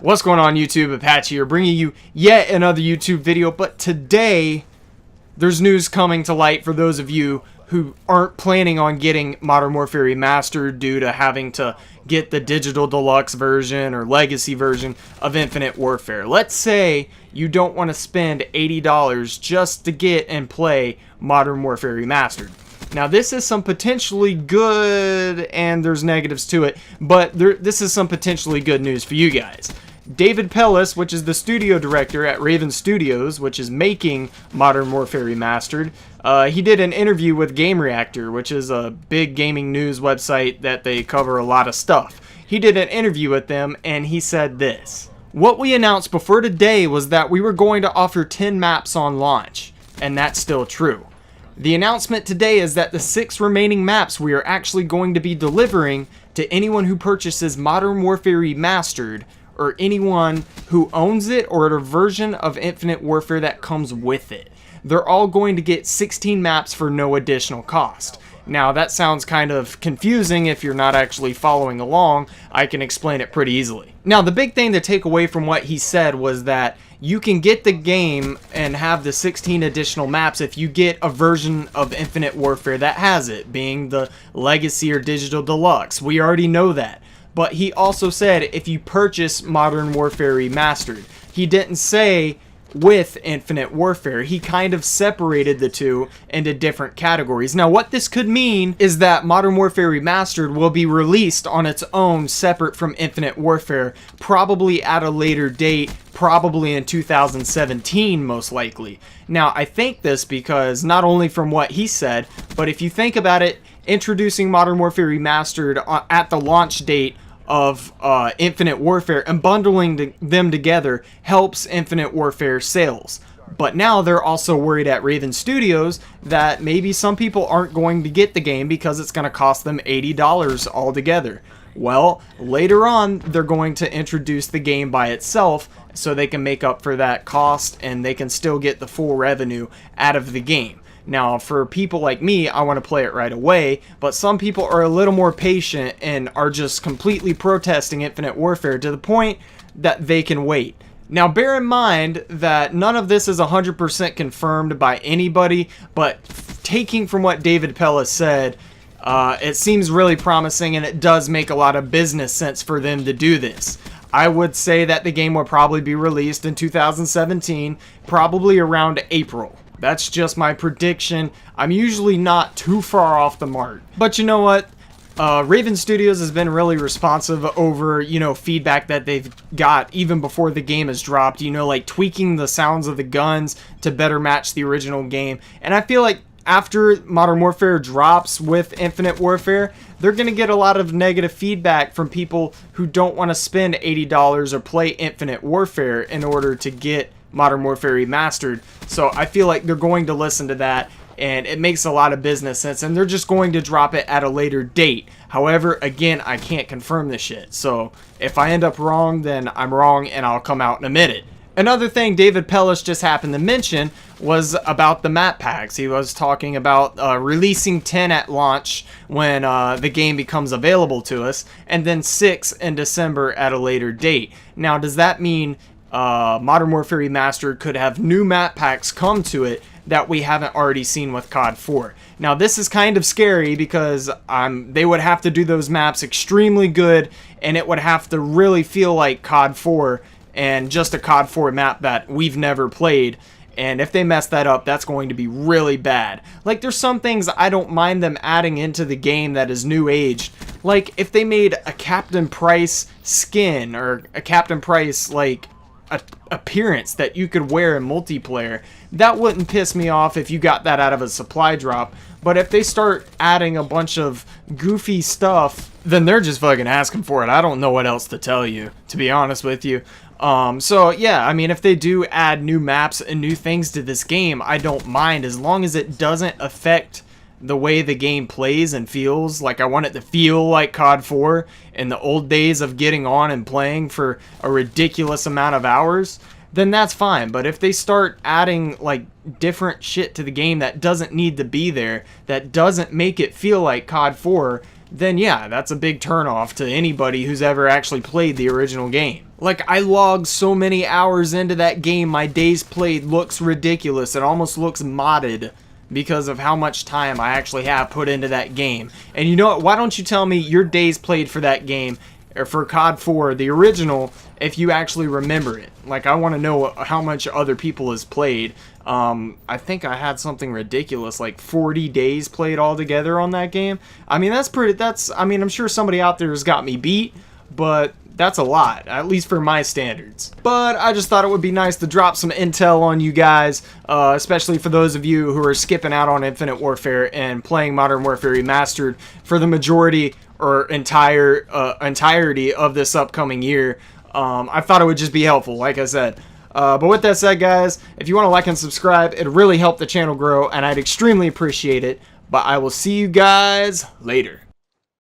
What's going on YouTube? Apache here, bringing you yet another YouTube video, but today there's news coming to light for those of you who aren't planning on getting Modern Warfare Remastered due to having to get the digital deluxe version or legacy version of Infinite Warfare. Let's say you don't want to spend $80 just to get and play Modern Warfare Remastered. Now this is some potentially good, and there's negatives to it, but this is some potentially good news for you guys. David Pellis, which is the studio director at Raven Studios, which is making Modern Warfare Remastered, he did an interview with Game Reactor, which is a big gaming news website that they cover a lot of stuff. He did an interview with them, and he said this: "What we announced before today was that we were going to offer 10 maps on launch, and that's still true. The announcement today is that the 6 remaining maps we are actually going to be delivering to anyone who purchases Modern Warfare Remastered, or anyone who owns it or a version of Infinite Warfare that comes with it. They're all going to get 16 maps for no additional cost." Now that sounds kind of confusing if you're not actually following along. I can explain it pretty easily. Now the big thing to take away from what he said was that you can get the game and have the 16 additional maps if you get a version of Infinite Warfare that has it, being the Legacy or Digital Deluxe. We already know that. But he also said if you purchase Modern Warfare Remastered. He didn't say with Infinite Warfare. He kind of separated the two into different categories. Now what this could mean is that Modern Warfare Remastered will be released on its own, separate from Infinite Warfare, probably at a later date, probably in 2017 most likely. Now I think this because not only from what he said, but if you think about it, introducing Modern Warfare Remastered at the launch date of Infinite Warfare and bundling them together helps Infinite Warfare sales. But now they're also worried at Raven Studios that maybe some people aren't going to get the game because it's going to cost them $80 altogether. Well, later on they're going to introduce the game by itself so they can make up for that cost and they can still get the full revenue out of the game. Now, for people like me, I want to play it right away, but some people are a little more patient and are just completely protesting Infinite Warfare to the point that they can wait. Now, bear in mind that none of this is 100% confirmed by anybody, but taking from what David Pellis said, it seems really promising and it does make a lot of business sense for them to do this. I would say that the game will probably be released in 2017, probably around April. That's just my prediction. I'm usually not too far off the mark. But you know what? Raven Studios has been really responsive over, feedback that they've got even before the game has dropped. Like tweaking the sounds of the guns to better match the original game. And I feel like after Modern Warfare drops with Infinite Warfare, they're going to get a lot of negative feedback from people who don't want to spend $80 or play Infinite Warfare in order to get Modern Warfare Remastered. So I feel like they're going to listen to that, and it makes a lot of business sense, and they're just going to drop it at a later date. However, again, I can't confirm this shit, so if I end up wrong, then I'm wrong and I'll come out and admit it. Another thing David Pellis just happened to mention was about the map packs. He was talking about releasing 10 at launch when the game becomes available to us, and then 6 in December at a later date. Now, does that mean Modern Warfare Remastered could have new map packs come to it that we haven't already seen with COD4? Now this is kind of scary because they would have to do those maps extremely good, and it would have to really feel like COD4 and just a COD4 map that we've never played. And if they mess that up, that's going to be really bad. Like, there's some things I don't mind them adding into the game that is new aged. Like if they made a Captain Price skin or a Captain Price appearance that you could wear in multiplayer, that wouldn't piss me off if you got that out of a supply drop. But if they start adding a bunch of goofy stuff, then they're just fucking asking for it. I don't know what else to tell you, to be honest with you. So yeah, I mean, if they do add new maps and new things to this game, I don't mind, as long as it doesn't affect the way the game plays and feels. Like, I want it to feel like COD 4 in the old days of getting on and playing for a ridiculous amount of hours, then that's fine. But if they start adding like different shit to the game that doesn't need to be there, that doesn't make it feel like COD 4, then yeah, that's a big turnoff to anybody who's ever actually played the original game. Like, I logged so many hours into that game, my days played looks ridiculous. It almost looks modded because of how much time I actually have put into that game. And you know what? Why don't you tell me your days played for that game, or for COD4, the original, if you actually remember it? Like, I want to know how much other people has played. I think I had something ridiculous, like 40 days played altogether on that game. I mean, I mean, I'm sure somebody out there has got me beat, but that's a lot, at least for my standards. But I just thought it would be nice to drop some intel on you guys, especially for those of you who are skipping out on Infinite Warfare and playing Modern Warfare Remastered for the majority or entirety of this upcoming year. I thought it would just be helpful, like I said. But with that said, guys, if you want to like and subscribe, it'd really help the channel grow, and I'd extremely appreciate it. But I will see you guys later.